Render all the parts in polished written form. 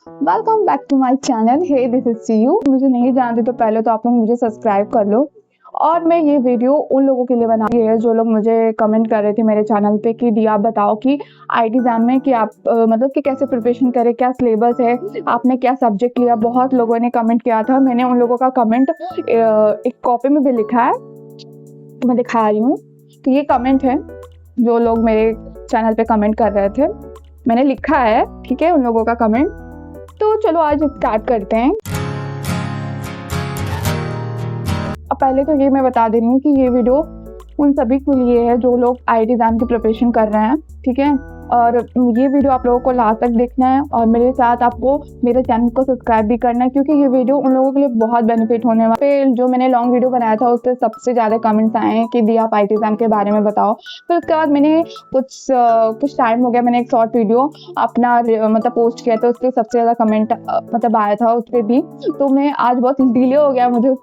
Welcome back to my channel. Hey this is CU. मुझे नहीं जानते तो पहले तो आप लोग मुझे सब्सक्राइब कर लो। और मैं ये वीडियो उन लोगों के लिए बना रही है जो लोग मुझे कमेंट कर रहे थे मेरे चैनल पे कि दी आप बताओ कि आईटी एग्जाम में कि आप मतलब कि कैसे प्रिपरेशन करें, क्या सिलेबस है, आपने क्या सब्जेक्ट लिया। बहुत लोगों ने कमेंट किया था। मैंने उन लोगों का कमेंट एक कॉपी में भी लिखा है, तो मैं दिखा रही हूँ। तो ये कमेंट है जो लोग मेरे चैनल पे कमेंट कर रहे थे, मैंने लिखा है, ठीक है, उन लोगों का कमेंट। तो चलो आज स्टार्ट करते हैं। अब पहले तो ये मैं बता दे रही हूँ कि ये वीडियो उन सभी के लिए है जो लोग आईटी एग्जाम की प्रिपरेशन कर रहे हैं, ठीक है। और ये वीडियो आप लोगों को लास्ट तक देखना है और मेरे साथ आपको मेरे चैनल को सब्सक्राइब भी करना है, क्योंकि ये वीडियो उन लोगों के लिए बहुत बेनिफिट होने वाला है। जो मैंने लॉन्ग वीडियो बनाया था उससे सबसे ज़्यादा कमेंट्स आए हैं कि दी आप आईटी एग्जाम के बारे में बताओ। फिर उसके बाद मैंने कुछ टाइम हो गया, मैंने एक शॉर्ट वीडियो अपना मतलब पोस्ट किया था, उस पर सबसे ज़्यादा कमेंट मतलब आया था उस पर भी। तो मैं आज बहुत डिले हो गया मुझे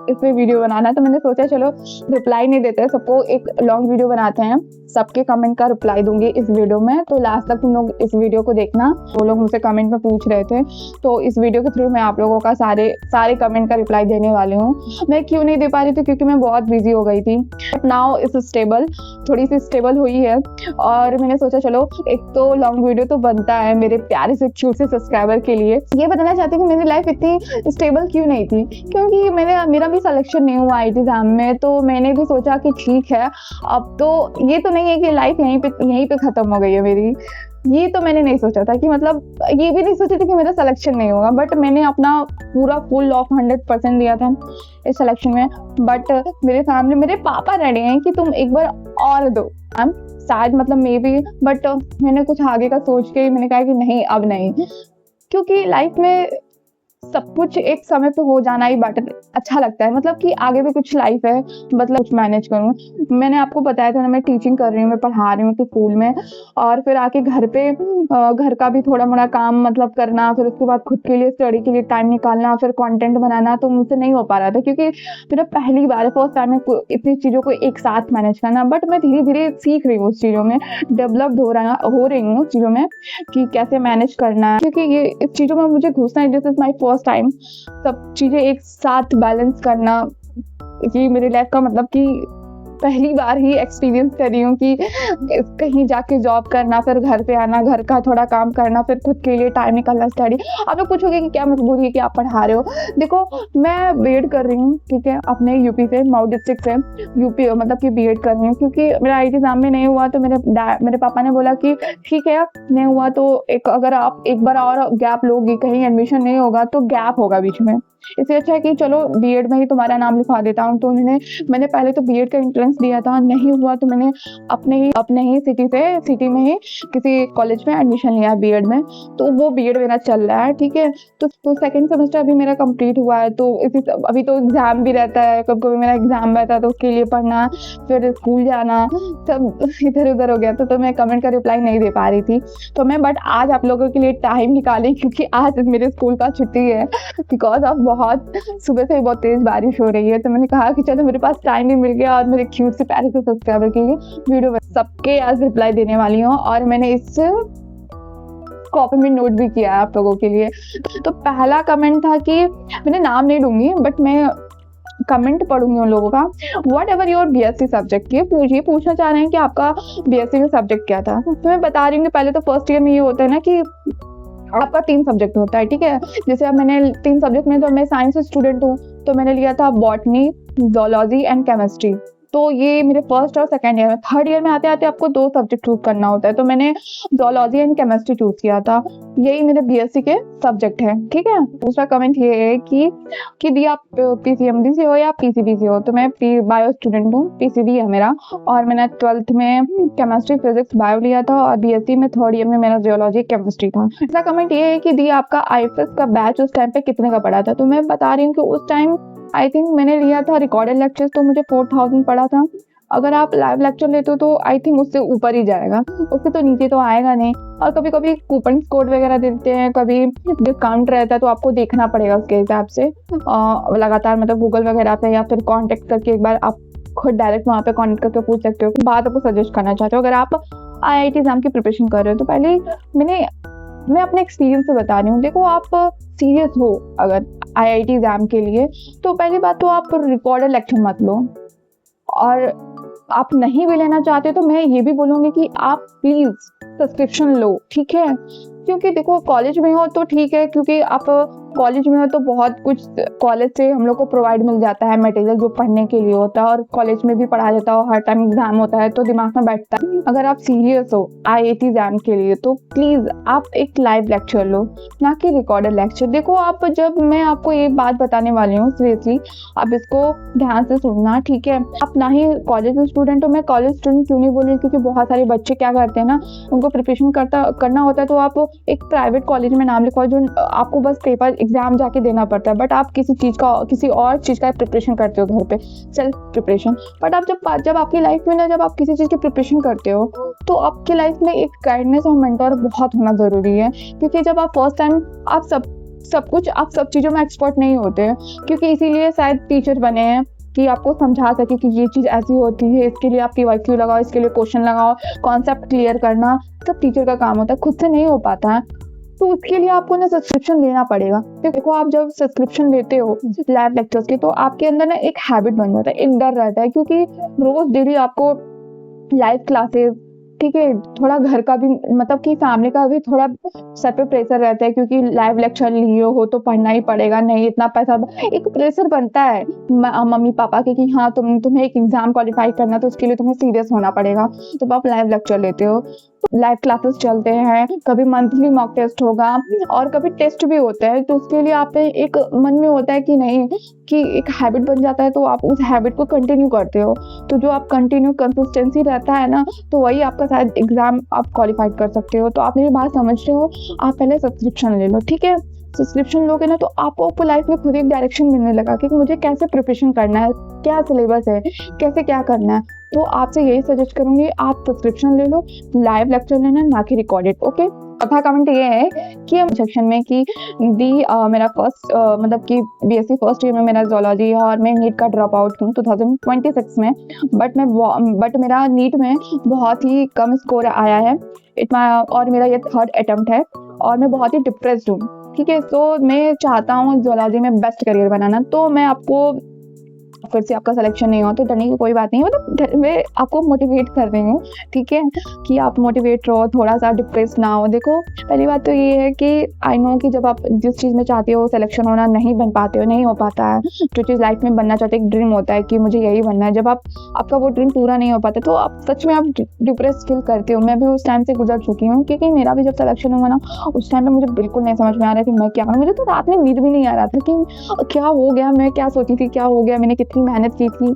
इस पे वीडियो बनाना, तो मैंने सोचा चलो रिप्लाई नहीं देते सबको, एक लॉन्ग वीडियो बनाते हैं, सबके कमेंट का रिप्लाई दूंगी इस वीडियो में। तो लास्ट तक तुम लोग इस वीडियो को देखना। वो लोग मुझसे कमेंट में पूछ रहे थे, तो इस वीडियो के थ्रू मैं आप लोगों का सारे कमेंट का रिप्लाई देने वाली हूँ। मैं क्यों नहीं दे पा रही थी, क्योंकि मैं बहुत बिजी हो गई थी। नाउ इस स्टेबल, थोड़ी सी स्टेबल हुई है और मैंने सोचा चलो एक तो लॉन्ग वीडियो तो बनता है मेरे प्यारे से क्यूट से सब्सक्राइबर के लिए। ये बताना चाहती हूँ कि मेरी लाइफ इतनी स्टेबल क्यों नहीं थी, क्योंकि मेरा भी सिलेक्शन नहीं हुआ आईटी एग्जाम में। तो मैंने भी सोचा कि ठीक है, अब तो ये तो नहीं है कि लाइफ यहीं पे खत्म हो गई है मेरी। ये तो मैंने नहीं सोचा था कि मतलब ये भी नहीं सोची थी कि मेरा सिलेक्शन नहीं होगा, बट मैंने अपना पूरा फुल ऑफ 100% दिया था इस सिलेक्शन में। बट मेरे सामने मेरे पापा रेडी हैं कि तुम एक बार और दो शायद, मतलब मे बी, बट मैंने कुछ आगे का सोच के मैंने कहा कि नहीं, अब नहीं, क्योंकि लाइफ में सब कुछ एक समय पे हो जाना ही बेटर अच्छा लगता है। मतलब कि आगे भी कुछ लाइफ है, मतलब कुछ मैनेज करूँ। मैंने आपको बताया था ना, मैं टीचिंग कर रही हूँ, मैं पढ़ा रही हूँ तो स्कूल में, और फिर आके घर पे घर का भी थोड़ा मोड़ा काम मतलब करना, फिर उसके बाद खुद के लिए स्टडी के लिए टाइम निकालना, फिर कंटेंट बनाना, तो मुझसे नहीं हो पा रहा था, क्योंकि मेरा पहली बार है, फर्स्ट टाइम है इतनी चीज़ों को एक साथ मैनेज करना। बट मैं धीरे धीरे सीख रही हूँ उस चीज़ों में, डेवलप्ड हो रही हूँ चीज़ों में कि कैसे मैनेज करना है, क्योंकि ये इस चीज़ों में मुझे घुसना है। This is my first time सब चीज़ें एक साथ बैलेंस करना। ये मेरी लाइफ का मतलब कि पहली बार ही एक्सपीरियंस कर रही हूँ कि कहीं जाके जॉब करना, फिर घर पे आना, घर का थोड़ा काम करना, फिर खुद के लिए टाइम निकालना, स्टडी। आप लोग पूछोगे कि क्या मजबूरी है कि आप पढ़ा रहे हो। देखो, मैं बीएड कर रही हूँ, ठीक है, अपने यूपी से, माउ डिस्ट्रिक्ट से यूपी, मतलब कि बीएड कर रही हूँ, क्योंकि मेरा आईटी एग्जाम में नहीं हुआ तो मेरे पापा ने बोला कि ठीक है, नहीं हुआ तो अगर आप एक बार और गैप लोगी, कहीं एडमिशन नहीं होगा तो गैप होगा बीच में, इससे अच्छा है कि चलो बीएड में ही तुम्हारा नाम लिखवा देता हूँ। तो मैंने पहले तो बीएड का एंट्रेंस दिया था, नहीं हुआ तो मैंने अपने ही सिटी में ही किसी कॉलेज में एडमिशन लिया है बीएड में, तो वो बीएड मेरा चल रहा है, ठीक है। तो सेकंड सेमेस्टर अभी मेरा कंप्लीट हुआ है, तो अभी तो एग्जाम भी रहता है, कभी कभी मेरा एग्जाम रहता है तो उसके लिए पढ़ना, फिर स्कूल जाना, सब इधर उधर हो गया। तो मैं कमेंट का रिप्लाई नहीं दे पा रही थी। तो मैं बट आज आप लोगों के लिए टाइम निकाली, क्योंकि आज मेरे स्कूल का छुट्टी है, बिकॉज ऑफ बहुत सुबह से बहुत तेज बारिश हो रही है। तो मैंने कहा कि चलो मेरे पास टाइम भी मिल गया और मेरे क्यूट से प्यारे से सब्सक्राइबर के लिए वीडियो सबके आज रिप्लाई देने वाली हूँ। और मैंने इस कॉपी में नोट भी किया है आप लोगों के लिए। तो पहला कमेंट था कि मैंने नाम नहीं लूंगी, बट मैं कमेंट पढ़ूंगी उन लोगों का। What ever your BSc subject, ये पूछना चाह रहे हैं कि आपका बीएससी का सब्जेक्ट क्या था। तो मैं बता रही हूँ कि पहले तो फर्स्ट ईयर में ये होता है ना कि आपका 3 सब्जेक्ट होता है, ठीक है। जैसे अब मैंने 3 सब्जेक्ट में, तो मैं साइंस स्टूडेंट हूँ, तो मैंने लिया था बॉटनी, जोलॉजी एंड केमिस्ट्री। तो ये मेरे फर्स्ट और सेकंड ईयर में। थर्ड ईयर में आते आते आपको 2 सब्जेक्ट चूज करना होता है, तो मैंने जोलॉजी एंड केमिस्ट्री चूज किया था। यही मेरे बीएससी के सब्जेक्ट है, ठीक है। दूसरा कमेंट ये है कि दी आप पीसीएमबी से हो या पीसीबी से हो। तो मैं बायो स्टूडेंट हूँ, पीसीबी है मेरा, और मैंने 12th में केमिस्ट्री फिजिक्स बायो लिया था, और बीएससी में थर्ड ईयर में मेरा जियोलॉजी केमिस्ट्री था। तीसरा कमेंट ये है कि दी आपका आईएफएस का बैच उस टाइम पे कितने का पड़ा था। तो मैं बता रही हूँ कि उस टाइम आई थिंक मैंने लिया था रिकॉर्डेड लेक्चर्स, तो मुझे 4000 पड़ा था। अगर आप लाइव लेक्चर लेते हो तो आई थिंक उससे ऊपर ही जाएगा, उससे तो नीचे तो आएगा नहीं। और कभी कभी कूपन कोड वगैरह देते हैं, कभी डिस्काउंट रहता है, तो आपको देखना पड़ेगा उसके हिसाब से लगातार, मतलब गूगल वगैरह पे, या फिर कॉन्टेक्ट करके एक बार आप खुद डायरेक्ट वहाँ पे कॉन्टेक्ट करके पूछ सकते हो कि बात आपको सजेस्ट करना चाहते हो। अगर आप आईआईटी एग्जाम की प्रिपरेशन कर रहे हो, तो पहले मैंने मैं अपने एक्सपीरियंस से बता रही हूँ। देखो आप सीरियस हो अगर आईआईटी एग्जाम के लिए, तो पहली बात तो आप रिकॉर्डेड लेक्चर मत लो, और आप नहीं भी लेना चाहते तो मैं ये भी बोलूँगी कि आप प्लीज़ सब्सक्रिप्शन लो, ठीक है। क्योंकि देखो कॉलेज में हो तो ठीक है, क्योंकि आप कॉलेज में हो तो बहुत कुछ कॉलेज से हम लोग को प्रोवाइड मिल जाता है मटेरियल जो पढ़ने के लिए होता है, और कॉलेज में भी पढ़ा जाता है, हर टाइम एग्जाम होता है तो दिमाग में बैठता है। अगर आप सीरियस हो आईआईटी एग्जाम के लिए तो प्लीज़ आप एक लाइव लेक्चर लो, ना कि रिकॉर्डेड लेक्चर। देखो आप, जब मैं आपको ये बात बताने वाली हूँ सीरियसली आप इसको ध्यान से सुनना, ठीक है। आप ना ही कॉलेज स्टूडेंट हो, मैं कॉलेज स्टूडेंट क्यों नहीं बोल रही, क्योंकि बहुत सारे बच्चे क्या करते हैं ना, उनको प्रिपरेशन करना होता है तो आप एक प्राइवेट कॉलेज में नाम लिखवाओ, जो आपको बस पेपर एग्जाम जाके देना पड़ता है, बट आप किसी और चीज़ का प्रिपरेशन करते हो घर पे, सेल्फ प्रिपरेशन। बट आप जब आपकी लाइफ में ना, जब आप किसी चीज़ की प्रिपरेशन करते हो तो आपकी लाइफ में एक गाइडेंस और मेंटर बहुत होना ज़रूरी है। क्योंकि जब आप फर्स्ट टाइम आप सब चीज़ों में एक्सपर्ट नहीं होते हैं, क्योंकि इसीलिए शायद टीचर बने हैं कि आपको समझा सके कि ये चीज़ ऐसी होती है, इसके लिए आप PYQ लगाओ, इसके लिए क्वेश्चन लगाओ, कॉन्सेप्ट क्लियर करना सब टीचर का काम होता है, खुद से नहीं हो पाता है। तो उसके लिए आपको ना सब्सक्रिप्शन लेना पड़ेगा। देखो आप जब सब्सक्रिप्शन लेते हो लाइव लेक्चर्स की, तो आपके अंदर ना एक हैबिट बन जाता है, एक डर रहता है, क्योंकि रोज डेली आपको लाइव क्लासेस, ठीक है, थोड़ा घर का भी मतलब कि फैमिली का भी थोड़ा सर पे प्रेशर रहता है, क्योंकि लाइव लेक्चर लिए हो तो पढ़ना ही पड़ेगा, नहीं इतना पैसा, एक प्रेशर बनता है मम्मी पापा के कि हाँ तुम्हें एक एग्जाम क्वालिफाई करना, तो उसके लिए तुम्हें सीरियस होना पड़ेगा। तो आप लाइव लेक्चर लेते हो, लाइव क्लासेस चलते हैं, कभी मंथली मॉक टेस्ट होगा और कभी टेस्ट भी होता है, तो उसके लिए आप एक मन में होता है कि नहीं, कि एक हैबिट बन जाता है, तो आप उस हैबिट को कंटिन्यू करते हो। तो जो आप कंटिन्यू कंसिस्टेंसी रहता है ना, तो वही आपका शायद एग्जाम आप क्वालिफाई कर सकते हो। तो आप मेरी बात समझ रहे हो, आप पहले सब्सक्रिप्शन ले लो, ठीक है। सब्सक्रिप्शन लोगे ना तो आपको लाइफ में खुद एक डायरेक्शन मिलने लगा कि मुझे कैसे प्रिपरेशन करना है, क्या सिलेबस है, कैसे क्या करना है। तो आपसे यही सजेस्ट करूंगी, आप सब्सक्रिप्शन ले लो, लाइव लेक्चर लेना, ना कि रिकॉर्डेड, ओके। चौथा कमेंट ये है कि सेक्शन में कि मेरा फर्स्ट मतलब कि BSc फर्स्ट ईयर में मेरा जोलॉजी है और मैं नीट का ड्रॉप आउट हूँ 2026 में, बट मेरा नीट में बहुत ही कम स्कोर आया है और मेरा ये थर्ड अटेम्प्ट है और मैं बहुत ही डिप्रेस्ड हूँ, ठीक है। तो मैं चाहता हूँ जोलॉजी में बेस्ट करियर बनाना, तो मैं आपको फिर से आपका सिलेक्शन नहीं हो तो डरने की कोई बात नहीं है, मतलब मैं आपको मोटिवेट कर रही हूँ, ठीक है, कि आप मोटिवेट रहो, थोड़ा सा डिप्रेस ना हो। देखो पहली बात तो ये है कि आई नो कि जब आप जिस चीज़ में चाहते हो सिलेक्शन होना नहीं बन पाते हो, नहीं हो पाता है, जो चीज़ लाइफ में बनना चाहते हो, एक ड्रीम होता है कि मुझे यही बनना है, जब आपका वो ड्रीम पूरा नहीं हो पाता तो आप सच में आप डिप्रेस फील करते हो। मैं भी उस टाइम से गुजर चुकी हूँ, क्योंकि मेरा भी जब सिलेक्शन हुआ ना, उस टाइम पर मुझे बिल्कुल नहीं समझ में आ रहा कि मैं क्या करूँ। मुझे तो रात में नींद भी नहीं आ रहा था कि क्या हो गया, मैं क्या सोची थी, क्या हो गया, मैंने कितनी मेहनत की थी,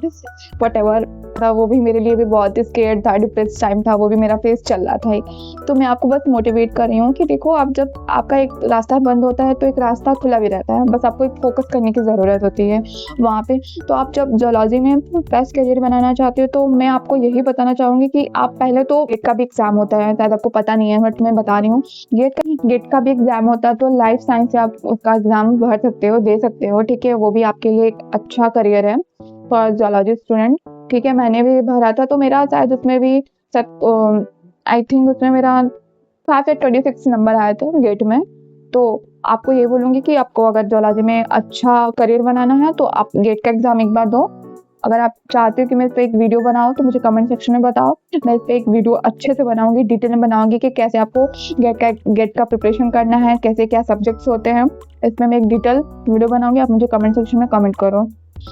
व्हाटएवर था, वो भी मेरे लिए भी बहुत स्केर्ड था, डिप्रेस टाइम था, वो भी मेरा फेस चल रहा था। तो मैं आपको बस मोटिवेट कर रही हूँ कि देखो आप जब आपका एक रास्ता बंद होता है तो एक रास्ता खुला भी रहता है, बस आपको एक फोकस करने की ज़रूरत होती है वहाँ पे। तो आप जब जोलॉजी में बेस्ट करियर बनाना चाहते हो तो मैं आपको यही बताना चाहूँगी कि आप पहले तो गेट का भी एग्जाम होता है, शायद आपको पता नहीं है बट मैं बता रही हूँ, गेट का भी एग्जाम होता है, तो लाइफ साइंस से आप उसका एग्जाम भर सकते हो, दे सकते हो, ठीक है। वो भी आपके लिए एक अच्छा करियर है फॉर जोलॉजी स्टूडेंट, ठीक है। मैंने भी भरा था तो मेरा शायद उसमें भी आई थिंक उसमें मेरा 526 नंबर आए थे गेट में। तो आपको ये बोलूँगी कि आपको अगर जोलॉजी में अच्छा करियर बनाना है तो आप गेट का एग्ज़ाम एक बार दो। अगर आप चाहते हो कि मैं इस पर एक वीडियो बनाऊँ तो मुझे कमेंट सेक्शन में बताओ, मैं इस पर एक वीडियो अच्छे से बनाऊँगी, डिटेल में बनाऊँगी कि कैसे आपको गेट का प्रिपरेशन करना है, कैसे क्या सब्जेक्ट्स होते हैं, इसमें मैं एक डिटेल वीडियो बनाऊँगी, आप मुझे कमेंट सेक्शन में कमेंट करो।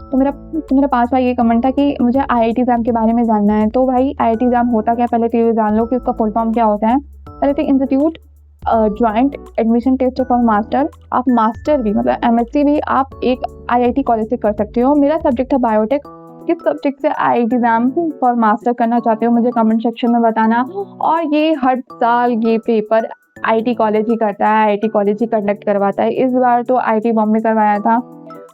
तो मेरा 5वां ये कमेंट था कि मुझे आईआईटी एग्जाम के बारे में जानना है। तो भाई आईआईटी एग्जाम होता क्या, पहले तो ये जान लो कि उसका फुल फॉर्म क्या होता है। पहले तो institute joint admission test for master, आप मास्टर भी मतलब MSc भी आप एक IIT कॉलेज से कर सकते हो। मेरा सब्जेक्ट था बायोटेक। किस सब्जेक्ट से IIT एग्जाम फॉर मास्टर करना चाहते हो मुझे कमेंट सेक्शन में बताना। और ये हर साल ये पेपर IIT कॉलेज ही करता है, IIT कॉलेज ही कंडक्ट करवाता है। इस बार तो IIT बॉम्बे करवाया था।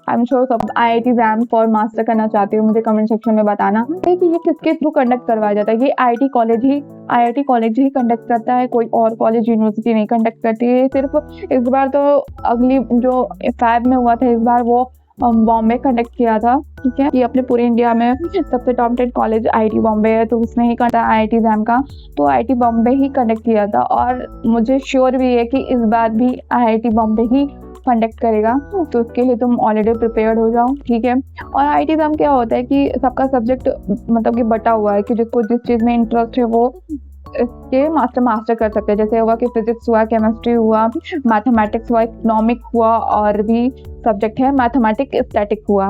आई एम श्योर सब IIT एग्जाम फॉर मास्टर करना चाहते हो मुझे कमेंट सेक्शन में बताना कि ये किसके थ्रू कंडक्ट करवाया जाता है। ये IIT कॉलेज ही कंडक्ट करता है, कोई और कॉलेज यूनिवर्सिटी नहीं कंडक्ट करती है। सिर्फ इस बार तो अगली जो 5 में हुआ था, इस बार वो बॉम्बे कंडक्ट किया था, ठीक है। ये अपने पूरे इंडिया में सबसे टॉप 10 कॉलेज IIT बॉम्बे है, तो उसने ही करता IIT एग्जाम का, तो IIT बॉम्बे ही कंडक्ट किया था। और मुझे श्योर भी है कि इस बार भी IIT बॉम्बे ही कंडक्ट करेगा, तो उसके लिए तुम ऑलरेडी प्रिपेयर्ड हो जाओ, ठीक है। और IIT एग्जाम क्या होता है कि सबका सब्जेक्ट मतलब कि बटा हुआ है कि जिसको जिस चीज़ में इंटरेस्ट है वो इसके मास्टर कर सकते हैं। जैसे हुआ कि फिजिक्स हुआ, केमिस्ट्री हुआ, मैथमेटिक्स हुआ, इकोनॉमिक हुआ, और भी सब्जेक्ट है मैथमेटिक्स, स्टैटिक हुआ।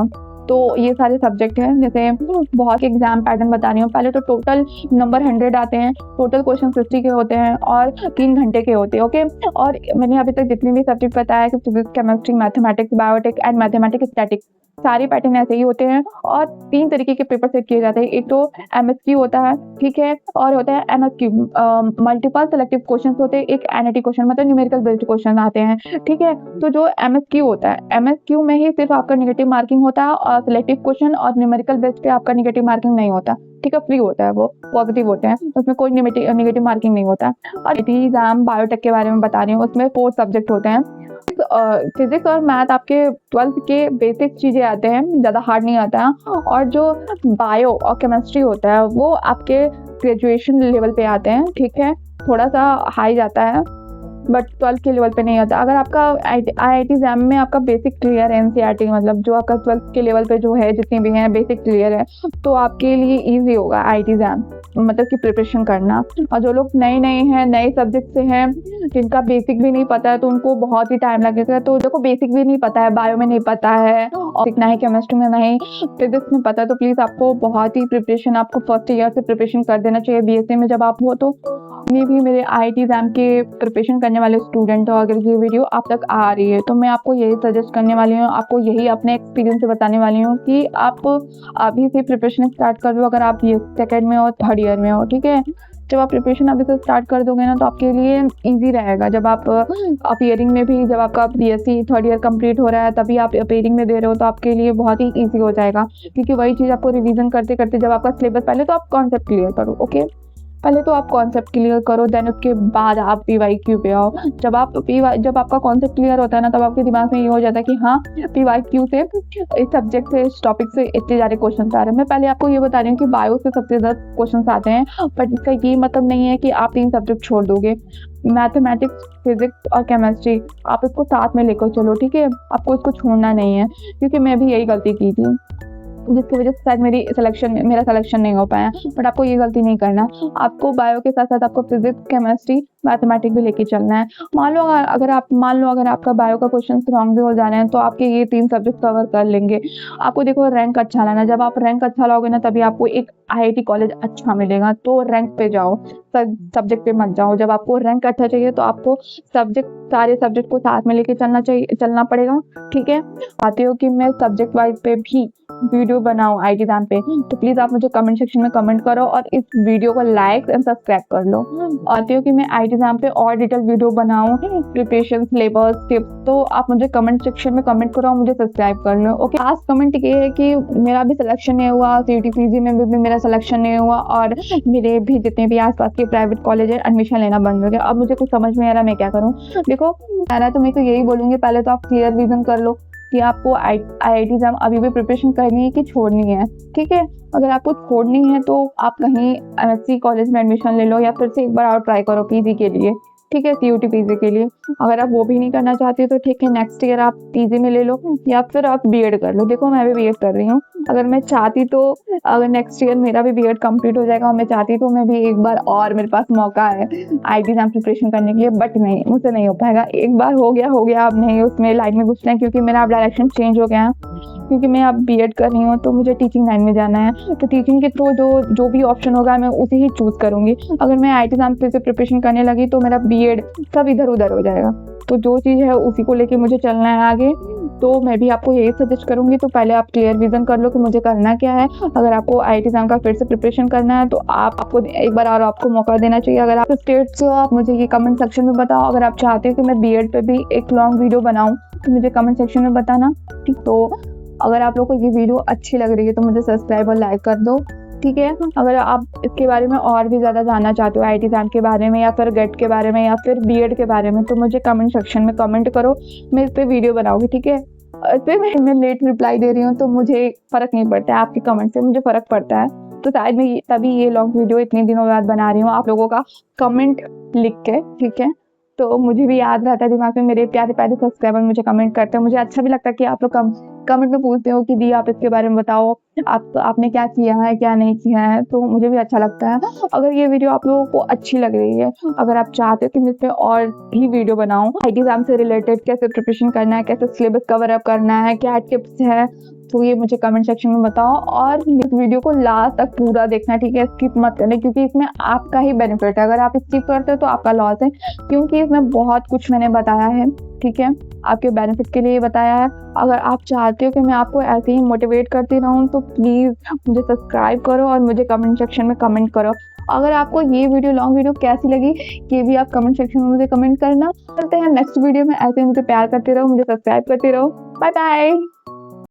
तो ये सारे सब्जेक्ट हैं। जैसे बहुत के एग्जाम पैटर्न बता रही हूँ। पहले तो टोटल नंबर 100 आते हैं, टोटल क्वेश्चन 50 के होते हैं और 3 घंटे के होते हैं, ओके। और मैंने अभी तक जितने भी सब्जेक्ट बताया कि physics, chemistry, mathematics, biotech and mathematics, static, सारे पैटर्न ऐसे ही होते हैं। और 3 तरीके के पेपर सेट किए जाते हैं। एक तो MSQ होता है, ठीक है, और होता है MSQ मल्टीपल सेलेक्टिव क्वेश्चन होते हैं, एक NAT क्वेश्चन मतलब न्यूमेरिकल बेस्ड क्वेश्चन आते हैं, ठीक है। तो जो MSQ होता है, MSQ में ही सिर्फ आपका नेगेटिव मार्किंग होता है, और सिलेक्टिव क्वेश्चन और न्यूमेरिकल बेस्ड पे आपका नेगेटिव मार्किंग नहीं होता, ठीक है, फ्री होता है, वो पॉजिटिव होते हैं, उसमें कोई नेगेटिव मार्किंग नहीं होता। और एग्जाम बायोटेक के बारे में बता रही हूँ, उसमें 4 सब्जेक्ट होते हैं। फिजिक्स और मैथ आपके 12th के बेसिक चीज़ें आते हैं, ज़्यादा हार्ड नहीं आता है। और जो बायो और केमिस्ट्री होता है वो आपके ग्रेजुएशन लेवल पे आते हैं, ठीक है, थोड़ा सा हाई जाता है, बट 12th के लेवल पे नहीं आता। अगर आपका IIT एग्जाम में आपका बेसिक क्लियर है, NCERT मतलब जो आपका 12th के लेवल पे जो है, जितने भी हैं बेसिक क्लियर है, तो आपके लिए ईजी होगा IIT एग्जाम मतलब कि प्रिपरेशन करना। और जो लोग नए हैं, नए सब्जेक्ट से हैं, जिनका बेसिक भी नहीं पता है, तो उनको बहुत ही टाइम लगेगा। तो देखो, बेसिक भी नहीं पता है, बायो में नहीं पता है, और ना ही केमिस्ट्री में, नहीं फिजिक्स में पता है, तो प्लीज़ आपको बहुत ही प्रिपरेशन, आपको फर्स्ट ईयर से प्रिपरेशन कर देना चाहिए। BSc में जब आप हो, तो ये भी मेरे IIT एग्जाम के प्रिपरेशन करने वाले स्टूडेंट हो, अगर ये वीडियो आप तक आ रही है तो मैं आपको यही सजेस्ट करने वाली हूँ, आपको यही अपने एक्सपीरियंस से बताने वाली हूँ कि आप अभी से प्रिपरेशन स्टार्ट कर दो। अगर आप ये 2nd में हो, 3rd ईयर में हो, ठीक है, जब आप प्रिपरेशन अभी से स्टार्ट कर दोगे ना, तो आपके लिए इजी रहेगा। जब आप अपीयरिंग में भी, जब आपका BSc 3rd ईयर कंप्लीट हो रहा है, तभी आप अपीयरिंग में दे रहे हो, तो आपके लिए बहुत ही इजी हो जाएगा। क्योंकि वही चीज़ आपको रिवीजन करते करते, जब आपका सिलेबस, पहले तो आप कॉन्सेप्ट क्लियर करो, ओके, पहले तो आप कॉन्सेप्ट क्लियर करो, देन उसके बाद आप PYQ पे आओ। जब जब आपका कॉन्सेप्ट क्लियर होता है ना, तब आपके दिमाग में ये हो जाता है कि हाँ, PYQ से, इस सब्जेक्ट से, इस टॉपिक से इतने सारे क्वेश्चन आ रहे हैं। मैं पहले आपको ये बता रही हूँ कि बायो से सबसे ज़्यादा क्वेश्चन आते हैं, बट इसका ये मतलब नहीं है कि आप 3 सब्जेक्ट छोड़ दोगे। मैथमेटिक्स, फिजिक्स और केमिस्ट्री आप इसको साथ में लेकर चलो, ठीक है, आपको इसको छोड़ना नहीं है। क्योंकि मैं भी यही गलती की थी, जिसकी वजह से शायद मेरा सिलेक्शन नहीं हो पाया। बट आपको ये गलती नहीं करना, आपको बायो के साथ साथ आपको फिजिक्स, केमिस्ट्री, मैथमेटिक्स भी लेके चलना है। मान लो अगर आपका बायो का क्वेश्चन रॉन्ग भी हो जा रहे हैं, तो आपके ये 3 सब्जेक्ट कवर कर लेंगे। आपको देखो रैंक अच्छा लाना, जब आप रैंक अच्छा लाओगे ना, तभी आपको एक IIT कॉलेज अच्छा मिलेगा। तो रैंक पे जाओ, सब्जेक्ट पे मत जाओ। जब आपको रैंक अच्छा चाहिए, तो आपको सारे सब्जेक्ट को साथ में लेके चलना पड़ेगा, ठीक है। आते हो कि मैं सब्जेक्ट वाइज पे भी वीडियो बनाऊं IIT एग्जाम पे, तो प्लीज आप मुझे कमेंट सेक्शन में कमेंट करो और इस वीडियो को लाइक एंड सब्सक्राइब कर लो। आते हो कि मैं IIT एग्जाम पे और डिटेल वीडियो बनाऊं, प्रिपरेशन, सिलेबस, टिप्स, तो आप मुझे कमेंट सेक्शन में कमेंट करो और मुझे सब्सक्राइब कर लो, ओके। लास्ट कमेंट ये है कि मेरा भी सिलेक्शन नहीं हुआ, CUET PG में भी मेरा सिलेक्शन नहीं हुआ, और मेरे भी जितने भी आसपास के प्राइवेट कॉलेज है, एडमिशन लेना बंद हो गया। अब मुझे कुछ समझ में आ रहा, मैं क्या करूँ। देखो, तो मैं तो यही बोलूंगी, पहले तो आप क्लियर रीजन कर लो कि आपको IIT एग्जाम अभी भी प्रिपरेशन करनी है कि छोड़नी है, ठीक है। अगर आपको छोड़नी है तो आप कहीं MSc कॉलेज में एडमिशन ले लो, या फिर से एक बार और ट्राई करो PG के लिए, ठीक है, CUET PG के लिए। अगर आप वो भी नहीं करना चाहते तो ठीक है, नेक्स्ट ईयर आप PG में ले लो, या फिर आप BEd कर लो। देखो, मैं भी BEd कर रही हूँ। अगर मैं चाहती तो, अगर नेक्स्ट ईयर मेरा भी BEd कंप्लीट हो जाएगा और मैं चाहती तो मैं भी एक बार और, मेरे पास मौका है IIT एग्जाम प्रिपरेशन करने के लिए, बट नहीं, मुझसे नहीं हो पाएगा। एक बार हो गया, अब नहीं उसमें लाइन में घुसना है, क्योंकि मेरा अब डायरेक्शन चेंज हो गया है। क्योंकि मैं अब BEd कर रही हूँ, तो मुझे टीचिंग लाइन में जाना है, तो टीचिंग के थ्रू जो भी ऑप्शन होगा मैं उसे ही चूज करूंगी। अगर मैं IIT एग्जाम से प्रिपरेशन करने लगी तो मेरा BEd सब इधर उधर हो जाएगा। तो जो चीज़ है उसी को लेके मुझे चलना है आगे। तो मैं भी आपको यही सजेस्ट करूंगी, तो पहले आप क्लियर विजन कर लो कि मुझे करना क्या है। अगर आपको IIT एग्जाम का फिर से प्रिपरेशन करना है, तो आपको एक बार और आपको मौका देना चाहिए। अगर आप स्टेट से हो, आप मुझे ये कमेंट सेक्शन में बताओ। अगर आप चाहते हो कि मैं BEd पे भी एक लॉन्ग वीडियो बनाऊँ, तो मुझे कमेंट सेक्शन में बताना, ठीक। तो अगर आप लोगों को ये वीडियो अच्छी लग रही है तो मुझे सब्सक्राइब और लाइक कर दो, ठीक है। अगर आप इसके बारे में और भी ज़्यादा जानना चाहते हो, IIT एग्जाम के बारे में, या फिर GET के बारे में, या फिर BEd के बारे में, तो मुझे कमेंट सेक्शन में कमेंट करो, मैं इस पर वीडियो बनाऊंगी, ठीक है। फिर मैं लेट रिप्लाई दे रही हूँ तो मुझे फ़र्क नहीं पड़ता है, आपके कमेंट से मुझे फ़र्क पड़ता है। तो शायद मैं तभी ये लॉन्ग वीडियो इतने दिनों बाद बना रही हूँ आप लोगों का कमेंट लिख के, ठीक है? तो मुझे भी याद रहता है दिमाग में, मेरे प्यारे-प्यारे सब्सक्राइबर मुझे कमेंट करते हैं। मुझे अच्छा भी लगता है कि आप लोग कमेंट में पूछते हो कि दी आप इसके बारे में बताओ, आपने क्या किया है, क्या नहीं किया है, तो मुझे भी अच्छा लगता है। अगर ये वीडियो आप लोगों को अच्छी लग रही है, अगर आप चाहते हो कि मैं इस पे और भी वीडियो बनाऊँ, आईटी एग्ज़ाम से रिलेटेड कैसे प्रिपरेशन करना है, कैसे सिलेबस कवर अप करना है, क्या टिप्स है, तो ये मुझे कमेंट सेक्शन में बताओ और इस वीडियो को लास्ट तक पूरा देखना, ठीक है? स्किप मत करना क्योंकि इसमें आपका ही बेनिफिट है। अगर आप स्किप करते हो तो आपका लॉस है क्योंकि इसमें बहुत कुछ मैंने बताया है, ठीक है? आपके बेनिफिट के लिए बताया है। अगर आप चाहते हो कि मैं आपको ऐसे ही मोटिवेट करती रहूँ तो प्लीज़ मुझे सब्सक्राइब करो और मुझे कमेंट सेक्शन में कमेंट करो। अगर आपको ये वीडियो लॉन्ग वीडियो कैसी लगी ये भी आप कमेंट सेक्शन में मुझे कमेंट करना। चलते हैं नेक्स्ट वीडियो में, ऐसे ही मुझे प्यार करते रहो, मुझे सब्सक्राइब करते रहो। Bye bye.